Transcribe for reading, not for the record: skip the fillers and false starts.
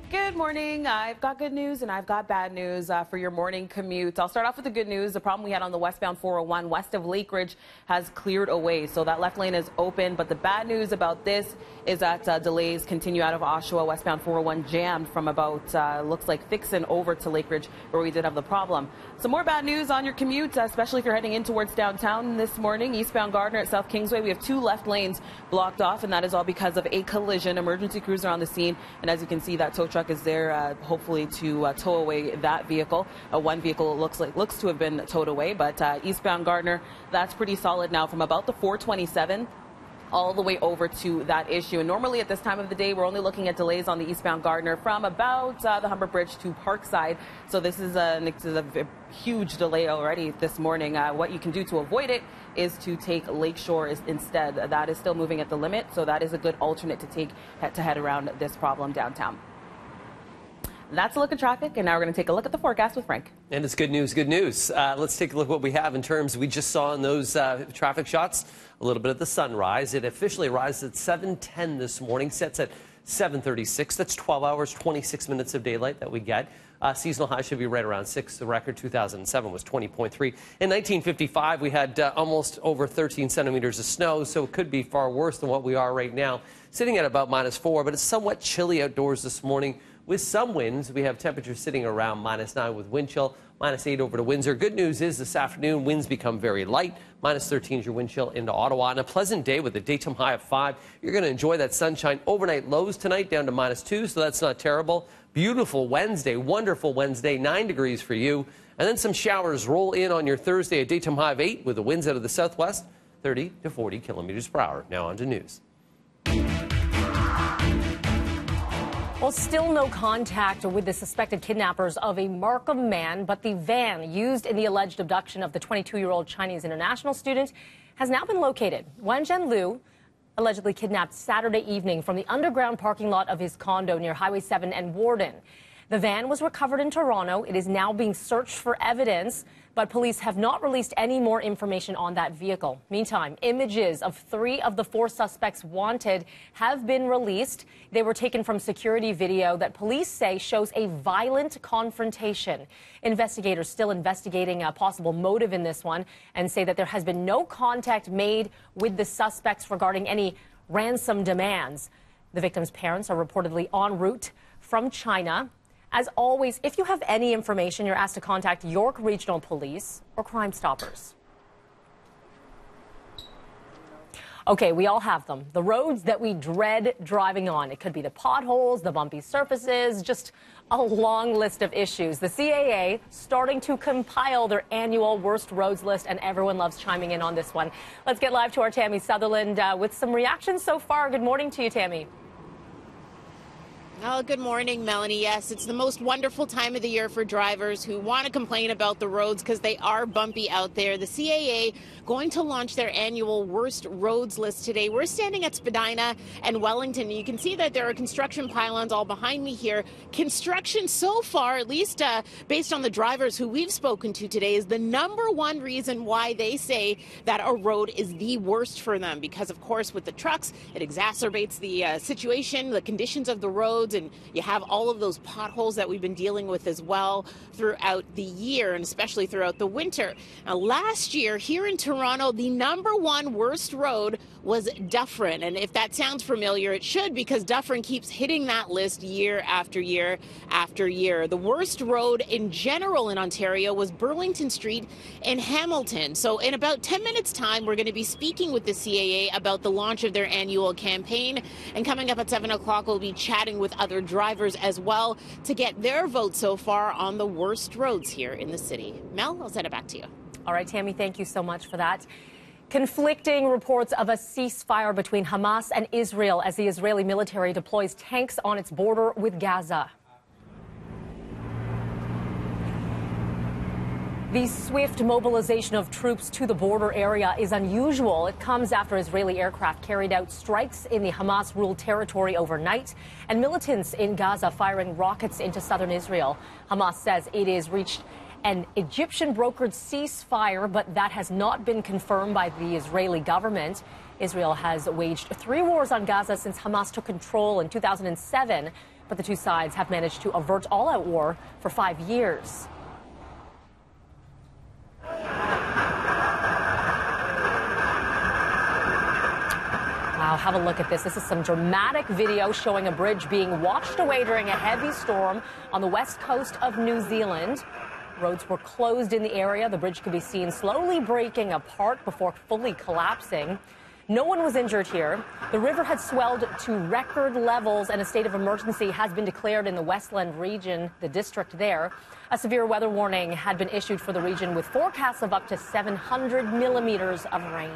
Good morning. I've got good news and I've got bad news for your morning commute. I'll start off with the good news. The problem we had on the westbound 401 west of Lake Ridge has cleared away, so that left lane is open. But the bad news about this is that delays continue out of Oshawa. Westbound 401 jammed from about, looks like Fixon over to Lake Ridge, where we did have the problem. Some more bad news on your commute, especially if you're heading in towards downtown this morning. Eastbound Gardner at South Kingsway, we have 2 left lanes blocked off, and that is all because of a collision. Emergency crews are on the scene, and as you can see, that tow truck is there hopefully to tow away that vehicle. One vehicle looks to have been towed away, but eastbound Gardner, that's pretty solid now from about the 427 all the way over to that issue. And normally at this time of the day, we're only looking at delays on the eastbound Gardner from about the Humber Bridge to Parkside. So this is a huge delay already this morning. What you can do to avoid it is to take Lakeshore instead. That is still moving at the limit, so that is a good alternate to take to head around this problem downtown. That's a look at traffic, and now we're going to take a look at the forecast with Frank. And it's good news, good news. Let's take a look at what we have in terms. We just saw in those traffic shots a little bit of the sunrise. It officially rises at 7:10 this morning, sets at 7:36. That's 12 hours, 26 minutes of daylight that we get. Seasonal high should be right around 6. The record 2007 was 20.3. In 1955, we had almost over 13 centimeters of snow, so it could be far worse than what we are right now, sitting at about -4. But it's somewhat chilly outdoors this morning. With some winds, we have temperatures sitting around -9 with wind chill, -8 over to Windsor. Good news is this afternoon, winds become very light. -13 is your wind chill into Ottawa. And a pleasant day with a daytime high of 5. You're going to enjoy that sunshine. Overnight lows tonight down to -2, so that's not terrible. Beautiful Wednesday, wonderful Wednesday, 9 degrees for you. And then some showers roll in on your Thursday, a daytime high of 8 with the winds out of the southwest, 30 to 40 kilometers per hour. Now on to news. Well, still no contact with the suspected kidnappers of a Markham man, but the van used in the alleged abduction of the 22-year-old Chinese international student has now been located. Wan Zhenlu allegedly kidnapped Saturday evening from the underground parking lot of his condo near Highway 7 and Warden. The van was recovered in Toronto. It is now being searched for evidence, but police have not released any more information on that vehicle. Meantime, images of 3 of the 4 suspects wanted have been released. They were taken from security video that police say shows a violent confrontation. Investigators still investigating a possible motive in this one and say that there has been no contact made with the suspects regarding any ransom demands. The victims' parents are reportedly en route from China. As always, if you have any information, you're asked to contact York Regional Police or Crime Stoppers. Okay, we all have them. The roads that we dread driving on. It could be the potholes, the bumpy surfaces, just a long list of issues. The CAA starting to compile their annual worst roads list, and everyone loves chiming in on this one. Let's get live to our Tammy Sutherland with some reactions so far. Good morning to you, Tammy. Oh, good morning, Melanie. Yes, it's the most wonderful time of the year for drivers who want to complain about the roads because they are bumpy out there. The CAA going to launch their annual worst roads list today. We're standing at Spadina and Wellington. You can see that there are construction pylons all behind me here. Construction so far, at least based on the drivers who we've spoken to today, is the #1 reason why they say that a road is the worst for them. Because, of course, with the trucks, it exacerbates the situation, the conditions of the roads. And you have all of those potholes that we've been dealing with as well throughout the year, and especially throughout the winter. Now, last year here in Toronto, the #1 worst road was Dufferin. And if that sounds familiar, it should, because Dufferin keeps hitting that list year after year after year. The worst road in general in Ontario was Burlington Street in Hamilton. So in about 10 minutes' time, we're going to be speaking with the CAA about the launch of their annual campaign. And coming up at 7 o'clock, we'll be chatting with other drivers as well to get their vote so far on the worst roads here in the city. Mel, I'll send it back to you. All right, Tammy, thank you so much for that. Conflicting reports of a ceasefire between Hamas and Israel as the Israeli military deploys tanks on its border with Gaza. The swift mobilization of troops to the border area is unusual. It comes after Israeli aircraft carried out strikes in the Hamas-ruled territory overnight, and militants in Gaza firing rockets into southern Israel. Hamas says it has reached an Egyptian-brokered ceasefire, but that has not been confirmed by the Israeli government. Israel has waged 3 wars on Gaza since Hamas took control in 2007, But the two sides have managed to avert all-out war for 5 years. Wow, have a look at this. This is some dramatic video showing a bridge being washed away during a heavy storm on the west coast of New Zealand. Roads were closed in the area. The bridge could be seen slowly breaking apart before fully collapsing. No one was injured here. The river had swelled to record levels, and a state of emergency has been declared in the Westland region, the district there. A severe weather warning had been issued for the region with forecasts of up to 700 millimeters of rain.